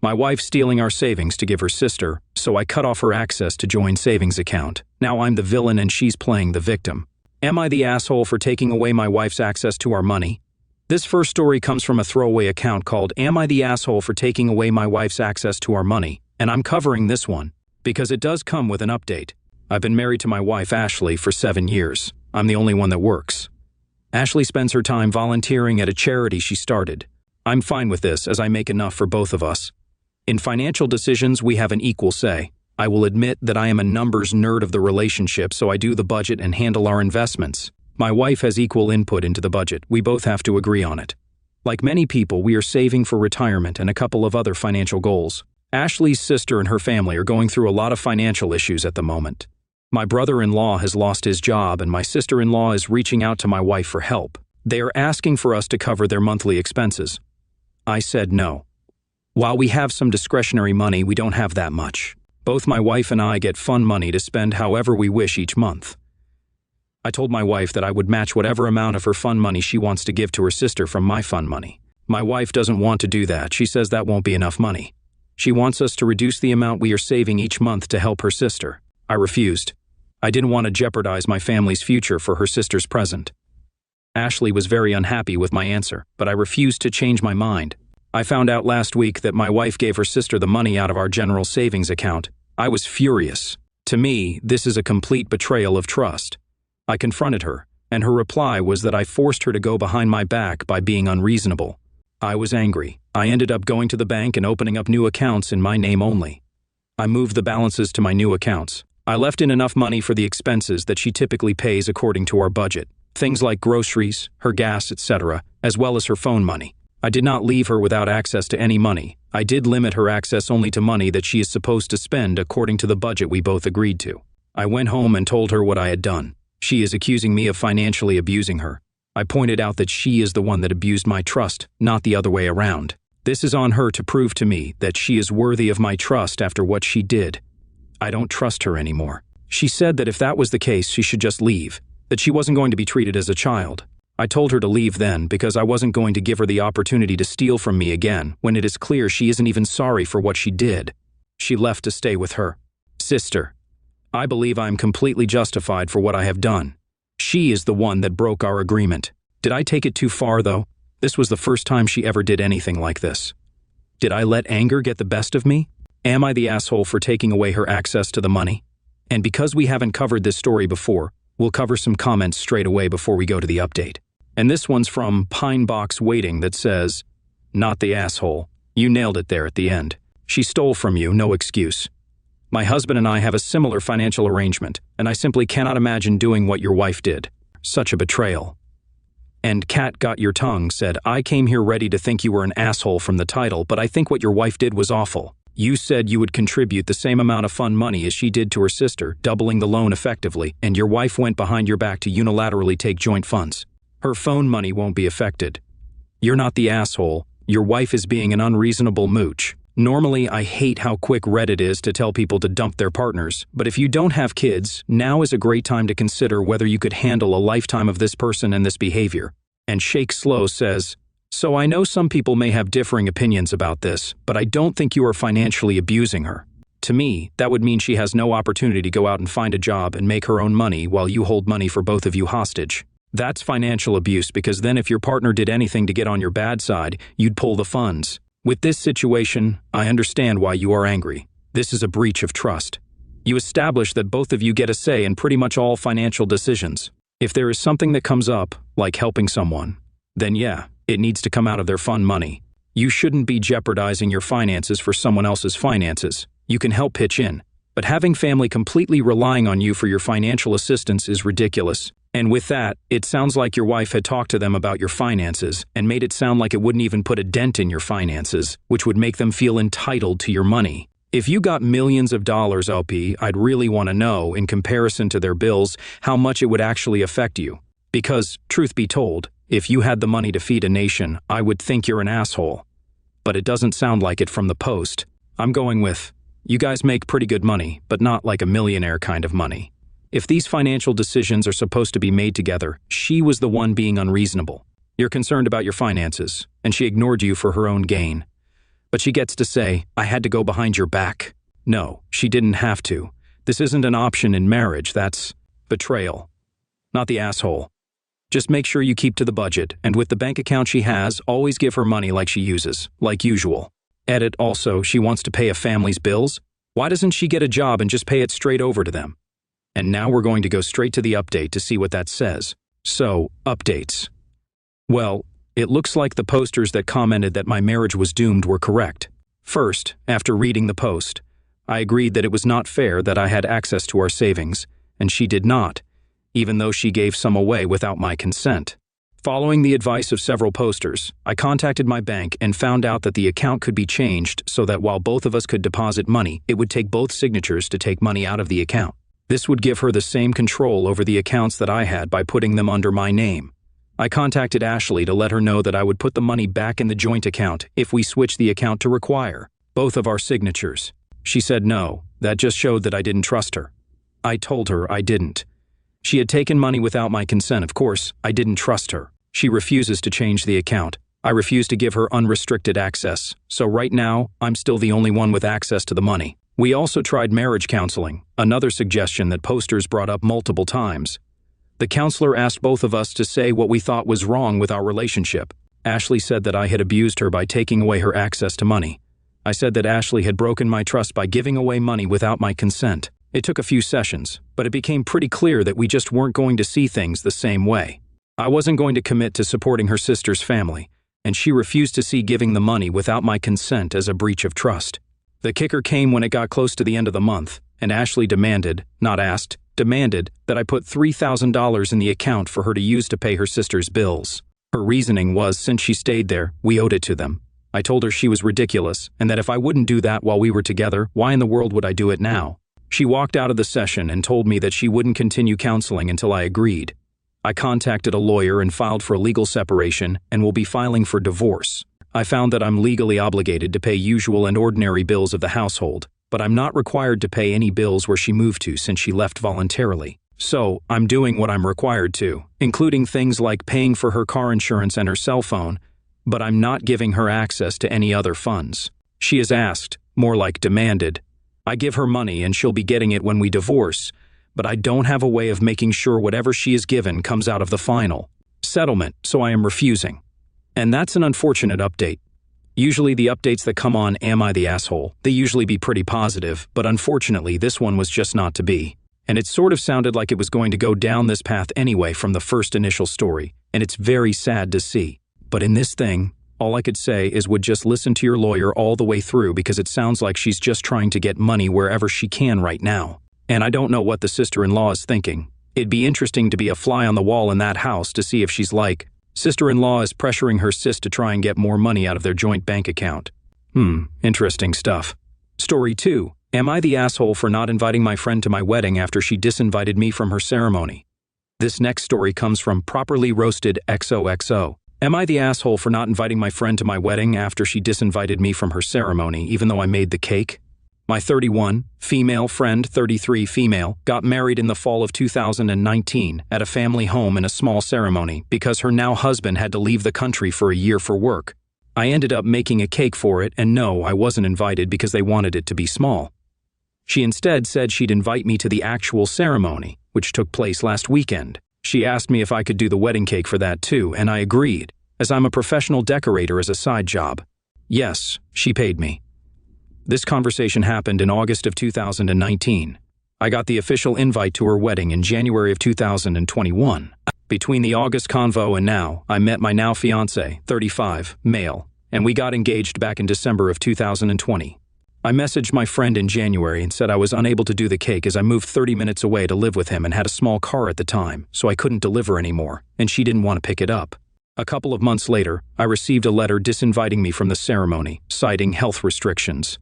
My wife stealing our savings to give her sister, so I cut off her access to join savings account. Now I'm the villain and she's playing the victim. Am I the asshole for taking away my wife's access to our money? This first story comes from a throwaway account called Am I the Asshole for Taking Away My Wife's Access to Our Money? And I'm covering this one because it does come with an update. I've been married to my wife Ashley for 7 years. I'm the only one that works. Ashley spends her time volunteering at a charity she started. I'm fine with this as I make enough for both of us. In financial decisions, we have an equal say. I will admit that I am a numbers nerd of the relationship, so I do the budget and handle our investments. My wife has equal input into the budget. We both have to agree on it. Like many people, we are saving for retirement and a couple of other financial goals. Ashley's sister and her family are going through a lot of financial issues at the moment. My brother-in-law has lost his job and my sister-in-law is reaching out to my wife for help. They are asking for us to cover their monthly expenses. I said no. While we have some discretionary money, we don't have that much. Both my wife and I get fun money to spend however we wish each month. I told my wife that I would match whatever amount of her fun money she wants to give to her sister from my fun money. My wife doesn't want to do that. She says that won't be enough money. She wants us to reduce the amount we are saving each month to help her sister. I refused. I didn't want to jeopardize my family's future for her sister's present. Ashley was very unhappy with my answer, but I refused to change my mind. I found out last week that my wife gave her sister the money out of our general savings account. I was furious. To me, this is a complete betrayal of trust. I confronted her, and her reply was that I forced her to go behind my back by being unreasonable. I was angry. I ended up going to the bank and opening up new accounts in my name only. I moved the balances to my new accounts. I left in enough money for the expenses that she typically pays according to our budget. Things like groceries, her gas, etc., as well as her phone money. I did not leave her without access to any money. I did limit her access only to money that she is supposed to spend according to the budget we both agreed to. I went home and told her what I had done. She is accusing me of financially abusing her. I pointed out that she is the one that abused my trust, not the other way around. This is on her to prove to me that she is worthy of my trust after what she did. I don't trust her anymore. She said that if that was the case, she should just leave, that she wasn't going to be treated as a child. I told her to leave then because I wasn't going to give her the opportunity to steal from me again when it is clear she isn't even sorry for what she did. She left to stay with her sister. I believe I am completely justified for what I have done. She is the one that broke our agreement. Did I take it too far, though? This was the first time she ever did anything like this. Did I let anger get the best of me? Am I the asshole for taking away her access to the money? And because we haven't covered this story before, we'll cover some comments straight away before we go to the update. And this one's from Pine Box Waiting that says, "Not the asshole. You nailed it there at the end. She stole from you, no excuse. My husband and I have a similar financial arrangement, and I simply cannot imagine doing what your wife did. Such a betrayal." And Cat Got Your Tongue said, "I came here ready to think you were an asshole from the title, but I think what your wife did was awful. You said you would contribute the same amount of fun money as she did to her sister, doubling the loan effectively, and your wife went behind your back to unilaterally take joint funds. Her phone money won't be affected. You're not the asshole. Your wife is being an unreasonable mooch. Normally, I hate how quick Reddit is to tell people to dump their partners, but if you don't have kids, now is a great time to consider whether you could handle a lifetime of this person and this behavior." And Shake Slow says, "So I know some people may have differing opinions about this, but I don't think you are financially abusing her. To me, that would mean she has no opportunity to go out and find a job and make her own money while you hold money for both of you hostage. That's financial abuse because then if your partner did anything to get on your bad side, you'd pull the funds. With this situation, I understand why you are angry. This is a breach of trust. You establish that both of you get a say in pretty much all financial decisions. If there is something that comes up, like helping someone, then yeah, it needs to come out of their fun money. You shouldn't be jeopardizing your finances for someone else's finances. You can help pitch in, but having family completely relying on you for your financial assistance is ridiculous. And with that, it sounds like your wife had talked to them about your finances and made it sound like it wouldn't even put a dent in your finances, which would make them feel entitled to your money. If you got millions of dollars, LP, I'd really want to know, in comparison to their bills, how much it would actually affect you. Because, truth be told, if you had the money to feed a nation, I would think you're an asshole. But it doesn't sound like it from the post. I'm going with, you guys make pretty good money, but not like a millionaire kind of money. If these financial decisions are supposed to be made together, she was the one being unreasonable. You're concerned about your finances, and she ignored you for her own gain. But she gets to say, I had to go behind your back. No, she didn't have to. This isn't an option in marriage, that's betrayal. Not the asshole. Just make sure you keep to the budget, and with the bank account she has, always give her money like she uses, like usual. Edit also, she wants to pay a family's bills? Why doesn't she get a job and just pay it straight over to them? And now we're going to go straight to the update to see what that says. So, updates. Well, it looks like the posters that commented that my marriage was doomed were correct. First, after reading the post, I agreed that it was not fair that I had access to our savings, and she did not, even though she gave some away without my consent. Following the advice of several posters, I contacted my bank and found out that the account could be changed so that while both of us could deposit money, it would take both signatures to take money out of the account. This would give her the same control over the accounts that I had by putting them under my name. I contacted Ashley to let her know that I would put the money back in the joint account if we switched the account to require both of our signatures. She said no, that just showed that I didn't trust her. I told her I didn't. She had taken money without my consent, of course, I didn't trust her. She refuses to change the account. I refuse to give her unrestricted access, so right now, I'm still the only one with access to the money. We also tried marriage counseling, another suggestion that posters brought up multiple times. The counselor asked both of us to say what we thought was wrong with our relationship. Ashley said that I had abused her by taking away her access to money. I said that Ashley had broken my trust by giving away money without my consent. It took a few sessions, but it became pretty clear that we just weren't going to see things the same way. I wasn't going to commit to supporting her sister's family, and she refused to see giving the money without my consent as a breach of trust. The kicker came when it got close to the end of the month, and Ashley demanded, not asked, demanded that I put $3,000 in the account for her to use to pay her sister's bills. Her reasoning was since she stayed there, we owed it to them. I told her she was ridiculous, and that if I wouldn't do that while we were together, why in the world would I do it now? She walked out of the session and told me that she wouldn't continue counseling until I agreed. I contacted a lawyer and filed for a legal separation and will be filing for divorce. I found that I'm legally obligated to pay usual and ordinary bills of the household, but I'm not required to pay any bills where she moved to since she left voluntarily. So, I'm doing what I'm required to, including things like paying for her car insurance and her cell phone, but I'm not giving her access to any other funds. She has asked, more like demanded. I give her money and she'll be getting it when we divorce, but I don't have a way of making sure whatever she is given comes out of the final settlement, so I am refusing. And that's an unfortunate update. Usually the updates that come on Am I the Asshole, they usually be pretty positive, but unfortunately this one was just not to be. And it sort of sounded like it was going to go down this path anyway from the first initial story, and it's very sad to see. But in this thing, all I could say is would just listen to your lawyer all the way through because it sounds like she's just trying to get money wherever she can right now. And I don't know what the sister-in-law is thinking. It'd be interesting to be a fly on the wall in that house to see if she's like, sister-in-law is pressuring her sis to try and get more money out of their joint bank account. Interesting stuff. Story 2. Am I the asshole for not inviting my friend to my wedding after she disinvited me from her ceremony? This next story comes from Properly Roasted XOXO. Am I the asshole for not inviting my friend to my wedding after she disinvited me from her ceremony even though I made the cake? My 31, female friend, 33 female, got married in the fall of 2019 at a family home in a small ceremony because her now husband had to leave the country for a year for work. I ended up making a cake for it, and no, I wasn't invited because they wanted it to be small. She instead said she'd invite me to the actual ceremony, which took place last weekend. She asked me if I could do the wedding cake for that too, and I agreed, as I'm a professional decorator as a side job. Yes, she paid me. This conversation happened in August of 2019. I got the official invite to her wedding in January of 2021. Between the August convo and now, I met my now fiancé, 35, male, and we got engaged back in December of 2020. I messaged my friend in January and said I was unable to do the cake as I moved 30 minutes away to live with him and had a small car at the time, so I couldn't deliver anymore, and she didn't want to pick it up. A couple of months later, I received a letter disinviting me from the ceremony, citing health restrictions.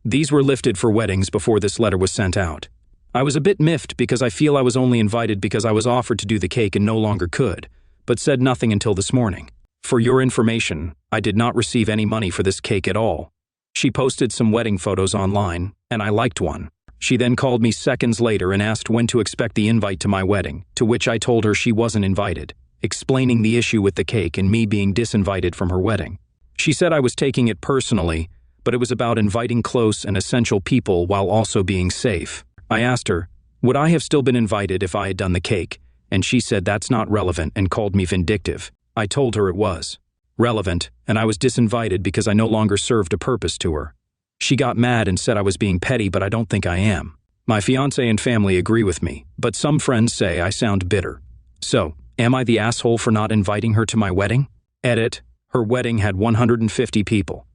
These were lifted for weddings before this letter was sent out. I was a bit miffed because I feel I was only invited because I was offered to do the cake and no longer could, but said nothing until this morning. For your information, I did not receive any money for this cake at all. She posted some wedding photos online, and I liked one. She then called me seconds later and asked when to expect the invite to my wedding, to which I told her she wasn't invited, explaining the issue with the cake and me being disinvited from her wedding. She said I was taking it personally, but it was about inviting close and essential people while also being safe. I asked her, would I have still been invited if I had done the cake? And she said that's not relevant and called me vindictive. I told her it was relevant, and I was disinvited because I no longer served a purpose to her. She got mad and said I was being petty, but I don't think I am. My fiancé and family agree with me, but some friends say I sound bitter. So, am I the asshole for not inviting her to my wedding? Edit, her wedding had 150 people.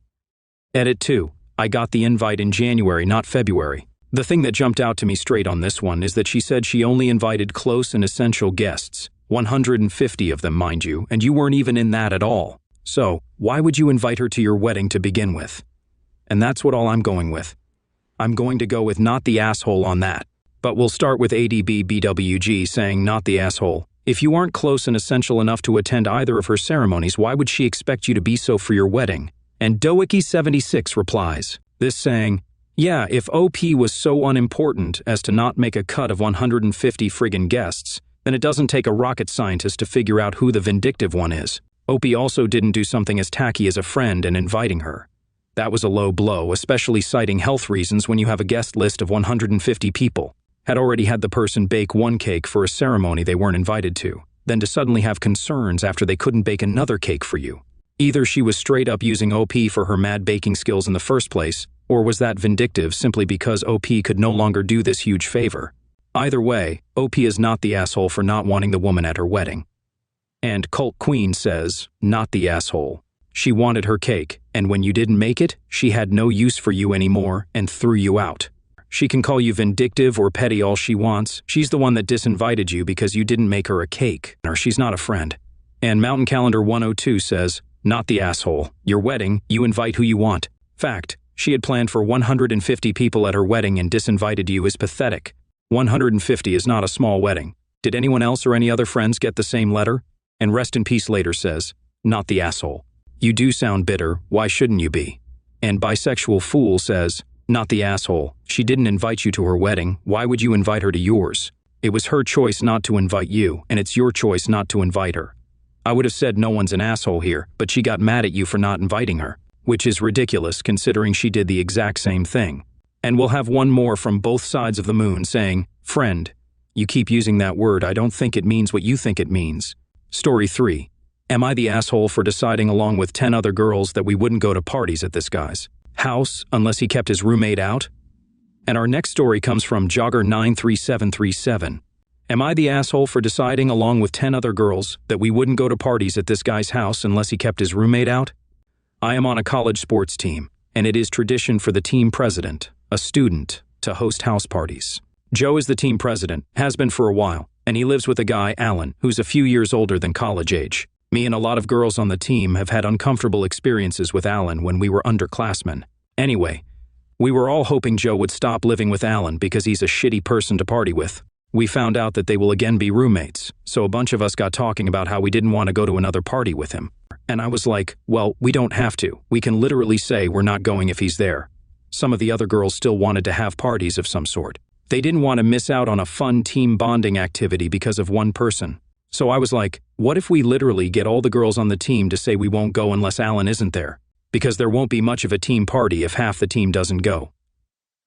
Edit 2, I got the invite in January, not February. The thing that jumped out to me straight on this one is that she said she only invited close and essential guests, 150 of them, mind you, and you weren't even in that at all. So, why would you invite her to your wedding to begin with? And that's what all I'm going with. I'm going to go with not the asshole on that. But we'll start with ADBBWG saying not the asshole. If you aren't close and essential enough to attend either of her ceremonies, why would she expect you to be so for your wedding? And Doicky76 replies, this saying, yeah, if OP was so unimportant as to not make a cut of 150 friggin' guests, then it doesn't take a rocket scientist to figure out who the vindictive one is. OP also didn't do something as tacky as a friend and inviting her. That was a low blow, especially citing health reasons when you have a guest list of 150 people. Had already had the person bake one cake for a ceremony they weren't invited to, then to suddenly have concerns after they couldn't bake another cake for you. Either she was straight up using OP for her mad baking skills in the first place, or was that vindictive simply because OP could no longer do this huge favor? Either way, OP is not the asshole for not wanting the woman at her wedding. And Cult Queen says, not the asshole. She wanted her cake, and when you didn't make it, she had no use for you anymore and threw you out. She can call you vindictive or petty all she wants. She's the one that disinvited you because you didn't make her a cake, or she's not a friend. And Mountain Calendar 102 says, not the asshole. Your wedding, you invite who you want. Fact, she had planned for 150 people at her wedding and disinvited you is pathetic. 150 is not a small wedding. Did anyone else or any other friends get the same letter? And Rest in Peace later says, not the asshole. You do sound bitter, why shouldn't you be? And Bisexual Fool says, not the asshole. She didn't invite you to her wedding, why would you invite her to yours? It was her choice not to invite you, and it's your choice not to invite her. I would have said no one's an asshole here, but she got mad at you for not inviting her, which is ridiculous considering she did the exact same thing. And we'll have one more from both sides of the moon saying, friend, you keep using that word, I don't think it means what you think it means. Story 3. Am I the asshole for deciding along with 10 other girls that we wouldn't go to parties at this guy's house unless he kept his roommate out? And our next story comes from Jogger93737. Am I the asshole for deciding along with 10 other girls that we wouldn't go to parties at this guy's house unless he kept his roommate out? I am on a college sports team, and it is tradition for the team president, a student, to host house parties. Joe is the team president, has been for a while, and he lives with a guy, Alan, who's a few years older than college age. Me and a lot of girls on the team have had uncomfortable experiences with Alan when we were underclassmen. Anyway, we were all hoping Joe would stop living with Alan because he's a shitty person to party with. We found out that they will again be roommates, so a bunch of us got talking about how we didn't want to go to another party with him. And I was like, well, we don't have to. We can literally say we're not going if he's there. Some of the other girls still wanted to have parties of some sort. They didn't want to miss out on a fun team bonding activity because of one person. So I was like, what if we literally get all the girls on the team to say we won't go unless Alan isn't there? Because there won't be much of a team party if half the team doesn't go.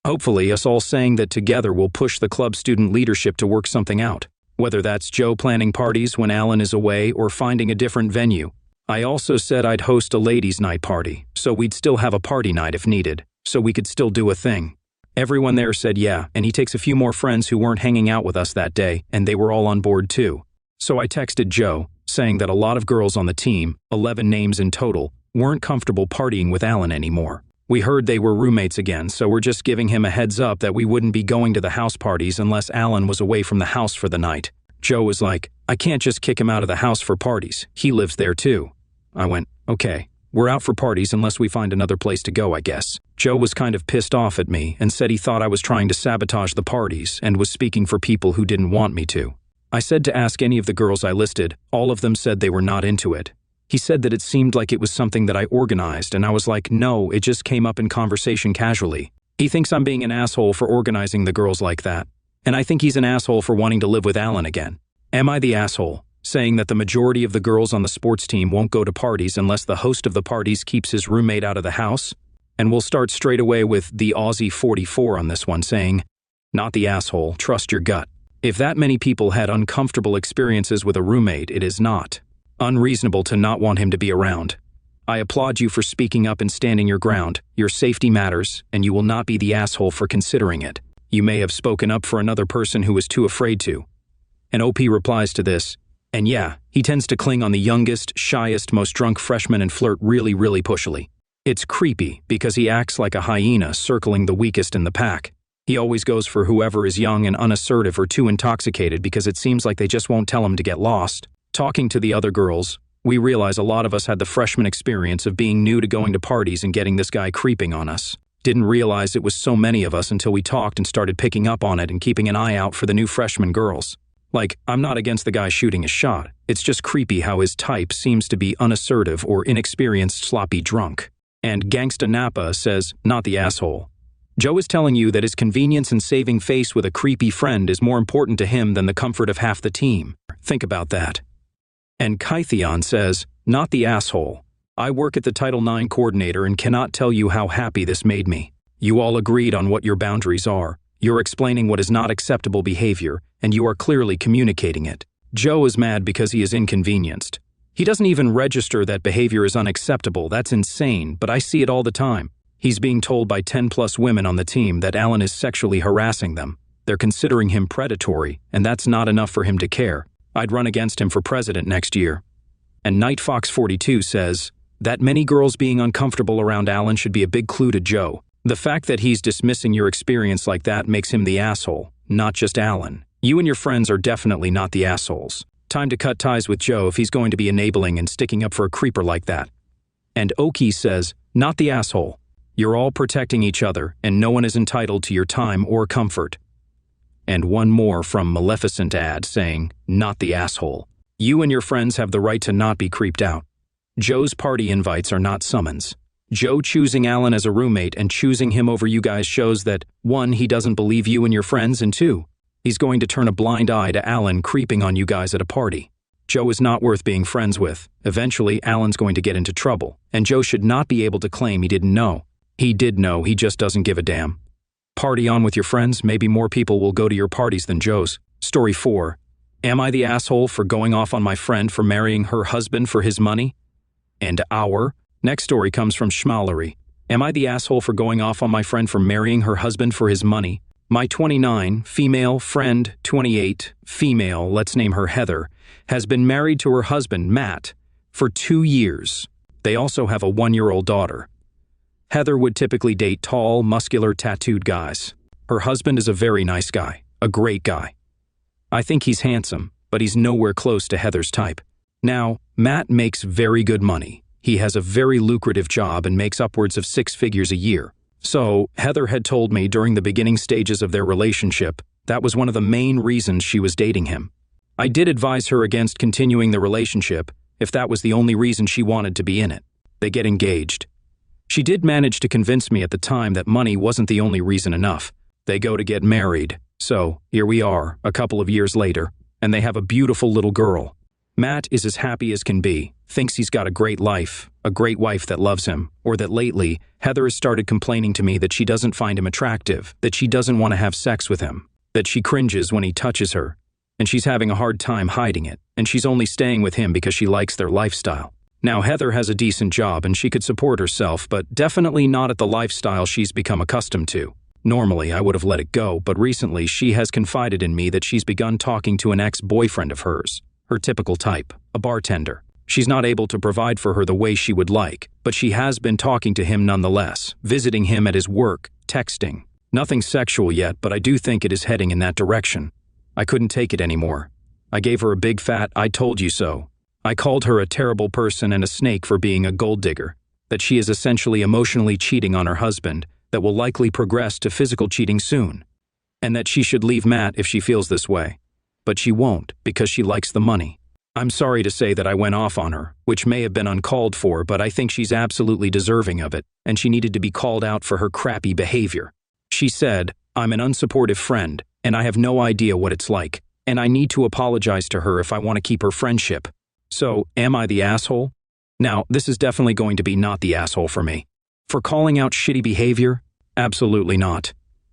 Hopefully, us all saying that together will push the club student leadership to work something out. Whether that's Joe planning parties when Alan is away or finding a different venue. I also said I'd host a ladies' night party, so we'd still have a party night if needed, so we could still do a thing. Everyone there said yeah, and he takes a few more friends who weren't hanging out with us that day, and they were all on board too. So I texted Joe, saying that a lot of girls on the team, 11 names in total, weren't comfortable partying with Alan anymore. We heard they were roommates again, so we're just giving him a heads up that we wouldn't be going to the house parties unless Alan was away from the house for the night. Joe was like, I can't just kick him out of the house for parties, he lives there too. I went, okay, we're out for parties unless we find another place to go, I guess. Joe was kind of pissed off at me and said he thought I was trying to sabotage the parties and was speaking for people who didn't want me to. I said to ask any of the girls I listed, all of them said they were not into it. He said that it seemed like it was something that I organized, and I was like, no, it just came up in conversation casually. He thinks I'm being an asshole for organizing the girls like that, and I think he's an asshole for wanting to live with Alan again. Am I the asshole, saying that the majority of the girls on the sports team won't go to parties unless the host of the parties keeps his roommate out of the house? And we'll start straight away with the Aussie 44 on this one, saying, not the asshole, trust your gut. If that many people had uncomfortable experiences with a roommate, it is not unreasonable to not want him to be around. I applaud you for speaking up and standing your ground. Your safety matters, and you will not be the asshole for considering it. You may have spoken up for another person who was too afraid to. And OP replies to this, and yeah, he tends to cling on the youngest, shyest, most drunk freshman and flirt really, really pushily. It's creepy because he acts like a hyena circling the weakest in the pack. He always goes for whoever is young and unassertive or too intoxicated because it seems like they just won't tell him to get lost. Talking to the other girls, we realize a lot of us had the freshman experience of being new to going to parties and getting this guy creeping on us. Didn't realize it was so many of us until we talked and started picking up on it and keeping an eye out for the new freshman girls. Like, I'm not against the guy shooting his shot. It's just creepy how his type seems to be unassertive or inexperienced sloppy drunk. And Gangsta Napa says, not the asshole. Joe is telling you that his convenience in saving face with a creepy friend is more important to him than the comfort of half the team. Think about that. And Kytheon says, not the asshole. I work at the Title IX coordinator and cannot tell you how happy this made me. You all agreed on what your boundaries are. You're explaining what is not acceptable behavior, and you are clearly communicating it. Joe is mad because he is inconvenienced. He doesn't even register that behavior is unacceptable. That's insane, but I see it all the time. He's being told by 10+ women on the team that Alan is sexually harassing them. They're considering him predatory, and that's not enough for him to care. I'd run against him for president next year. And NightFox42 says, that many girls being uncomfortable around Alan should be a big clue to Joe. The fact that he's dismissing your experience like that makes him the asshole, not just Alan. You and your friends are definitely not the assholes. Time to cut ties with Joe if he's going to be enabling and sticking up for a creeper like that. And Oki says, not the asshole. You're all protecting each other, and no one is entitled to your time or comfort. And one more from Maleficent ad saying, not the asshole. You and your friends have the right to not be creeped out. Joe's party invites are not summons. Joe choosing Alan as a roommate and choosing him over you guys shows that, 1, he doesn't believe you and your friends, and 2, he's going to turn a blind eye to Alan creeping on you guys at a party. Joe is not worth being friends with. Eventually, Alan's going to get into trouble, and Joe should not be able to claim he didn't know. He did know, he just doesn't give a damn. Party on with your friends, maybe more people will go to your parties than Joe's. Story 4. Am I the asshole for going off on my friend for marrying her husband for his money? And our next story comes from Schmallery. Am I the asshole for going off on my friend for marrying her husband for his money? My 29, female, friend, 28, female, let's name her Heather, has been married to her husband, Matt, for 2 years. They also have a 1-year-old daughter. Heather would typically date tall, muscular, tattooed guys. Her husband is a very nice guy, a great guy. I think he's handsome, but he's nowhere close to Heather's type. Now, Matt makes very good money. He has a very lucrative job and makes upwards of 6 figures a year. So, Heather had told me during the beginning stages of their relationship that was one of the main reasons she was dating him. I did advise her against continuing the relationship if that was the only reason she wanted to be in it. They get engaged. She did manage to convince me at the time that money wasn't the only reason enough. They go to get married. So, here we are, a couple of years later, and they have a beautiful little girl. Matt is as happy as can be, thinks he's got a great life, a great wife that loves him, or that lately, Heather has started complaining to me that she doesn't find him attractive, that she doesn't want to have sex with him, that she cringes when he touches her, and she's having a hard time hiding it, and she's only staying with him because she likes their lifestyle. Now, Heather has a decent job and she could support herself, but definitely not at the lifestyle she's become accustomed to. Normally, I would have let it go, but recently she has confided in me that she's begun talking to an ex-boyfriend of hers, her typical type, a bartender. She's not able to provide for her the way she would like, but she has been talking to him nonetheless, visiting him at his work, texting. Nothing sexual yet, but I do think it is heading in that direction. I couldn't take it anymore. I gave her a big fat "I told you so." I called her a terrible person and a snake for being a gold digger, that she is essentially emotionally cheating on her husband, that will likely progress to physical cheating soon, and that she should leave Matt if she feels this way. But she won't, because she likes the money. I'm sorry to say that I went off on her, which may have been uncalled for, but I think she's absolutely deserving of it, and she needed to be called out for her crappy behavior. She said, "I'm an unsupportive friend, and I have no idea what it's like, and I need to apologize to her if I want to keep her friendship. So, am I the asshole?" Now, this is definitely going to be not the asshole for me. For calling out shitty behavior? Absolutely not.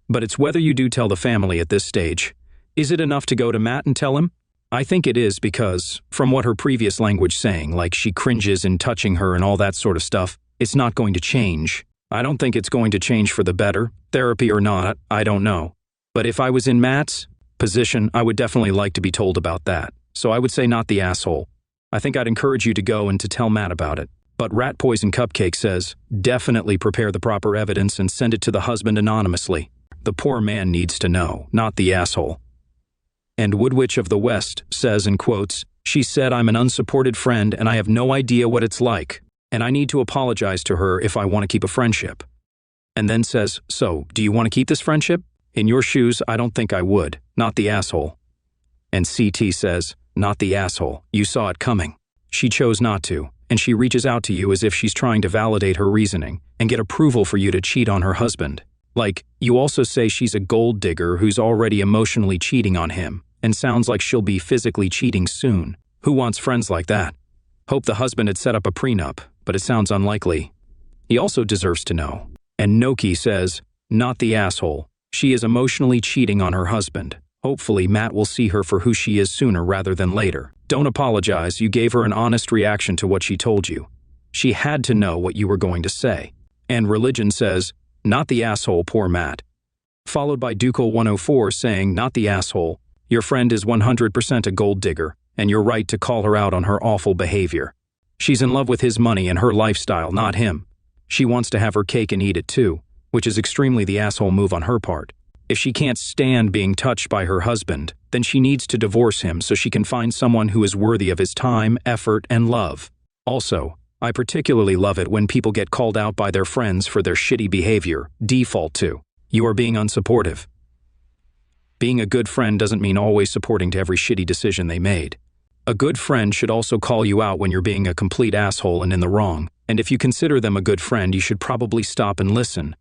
But it's whether you do tell the family at this stage. Is it enough to go to Matt and tell him? I think it is because, from what her previous language saying, like she cringes in touching her and all that sort of stuff, it's not going to change. I don't think it's going to change for the better, therapy or not, I don't know. But if I was in Matt's position, I would definitely like to be told about that. So I would say not the asshole. I think I'd encourage you to go and to tell Matt about it. But Rat Poison Cupcake says, definitely prepare the proper evidence and send it to the husband anonymously. The poor man needs to know, not the asshole. And Woodwitch of the West says in quotes, she said I'm an unsupported friend and I have no idea what it's like, and I need to apologize to her if I want to keep a friendship. And then says, so, do you want to keep this friendship? In your shoes, I don't think I would, not the asshole. And CT says, not the asshole, you saw it coming. She chose not to, and she reaches out to you as if she's trying to validate her reasoning and get approval for you to cheat on her husband. Like, you also say she's a gold digger who's already emotionally cheating on him, and sounds like she'll be physically cheating soon. Who wants friends like that? Hope the husband had set up a prenup, but it sounds unlikely. He also deserves to know. And Noki says, not the asshole. She is emotionally cheating on her husband. Hopefully Matt will see her for who she is sooner rather than later. Don't apologize, you gave her an honest reaction to what she told you. She had to know what you were going to say. And Religion says, not the asshole, poor Matt. Followed by Ducal104 saying, not the asshole. Your friend is 100% a gold digger, and you're right to call her out on her awful behavior. She's in love with his money and her lifestyle, not him. She wants to have her cake and eat it too, which is extremely the asshole move on her part. If she can't stand being touched by her husband, then she needs to divorce him so she can find someone who is worthy of his time, effort, and love. Also, I particularly love it when people get called out by their friends for their shitty behavior, default to, you are being unsupportive. Being a good friend doesn't mean always supporting to every shitty decision they made. A good friend should also call you out when you're being a complete asshole and in the wrong, and if you consider them a good friend, you should probably stop and listen,